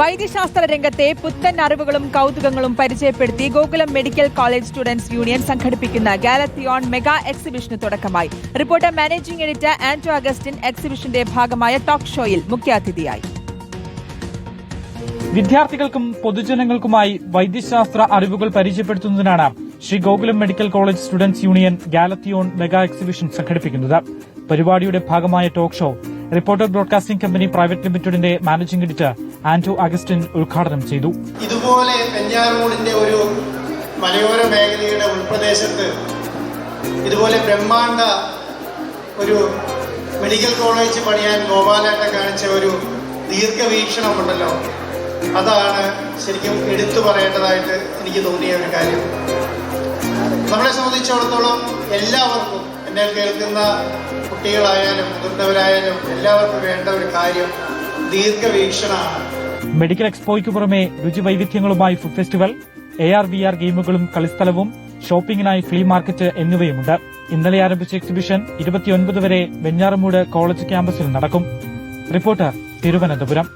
വൈദ്യശാസ്ത്ര രംഗത്തെ പുത്തൻ അറിവുകളും കൗതുകങ്ങളും പരിചയപ്പെടുത്തി Gokulam medical college students union സംഘടിപ്പിക്കുന്ന ഗാലത്തിയോൺ മെഗാ എക്സിബിഷന് തുടക്കമായി. Reporter managing editor Anto Augustine എക്സിബിഷന്റെ ഭാഗമായ ടോക്ക് ഷോയിൽ മുഖ്യാതിഥിയായി. വിദ്യാർത്ഥികൾക്കും പൊതുജനങ്ങൾക്കുമായി വൈദ്യശാസ്ത്ര അറിവുകൾ പരിചയപ്പെടുത്തുന്നതിനാണ് Sree Gokulam medical college students union ഗാലത്തിയോൺ മെഗാ എക്സിബിഷൻ സംഘടിപ്പിക്കുന്നത്. പരിപാടിയുടെ ഭാഗമായ talk show reporter broadcasting company private ലിമിറ്റഡിന്റെ മാനേജിംഗ് എഡിറ്റർ ആന്റോ അഗസ്റ്റിൻ ഉദ്ഘാടനം ചെയ്തു. ഇതുപോലെ വെഞ്ഞാറമൂടിന്റെ ഒരു മലയോര മേഖലയുടെ ഉൾപ്രദേശത്ത് ഇതുപോലെ ബ്രഹ്മാണ്ഡ ഒരു മെഡിക്കൽ കോളേജ് പണിയാൻ ഗോപാലേട്ട കാണിച്ച ഒരു ദീർഘവീക്ഷണമുണ്ടല്ലോ, അതാണ് ശരിക്കും എടുത്തു പറയേണ്ടതായിട്ട് എനിക്ക് തോന്നിയ ഒരു കാര്യം. നമ്മളെ സംബന്ധിച്ചിടത്തോളം എല്ലാവർക്കും, എന്നെ കേൾക്കുന്ന കുട്ടികളായാലും മുതിർന്നവരായാലും എല്ലാവർക്കും വേണ്ട ഒരു കാര്യം ദീർഘവീക്ഷണമാണ്. മെഡിക്കൽ എക്സ്പോയ്ക്ക് പുറമെ രുചിവൈവിധ്യങ്ങളുമായി ഫുഡ് ഫെസ്റ്റിവൽ, AR VR ഗെയിമുകളും കളിസ്ഥലവും ഷോപ്പിംഗിനായി ഫ്ലീ മാർക്കറ്റ് എന്നിവയുമുണ്ട്. ഇന്നലെ ആരംഭിച്ച എക്സിബിഷൻ 29 വരെ വെഞ്ഞാറമൂട് കോളേജ് ക്യാമ്പസിൽ നടക്കും. റിപ്പോർട്ടർ, തിരുവനന്തപുരം.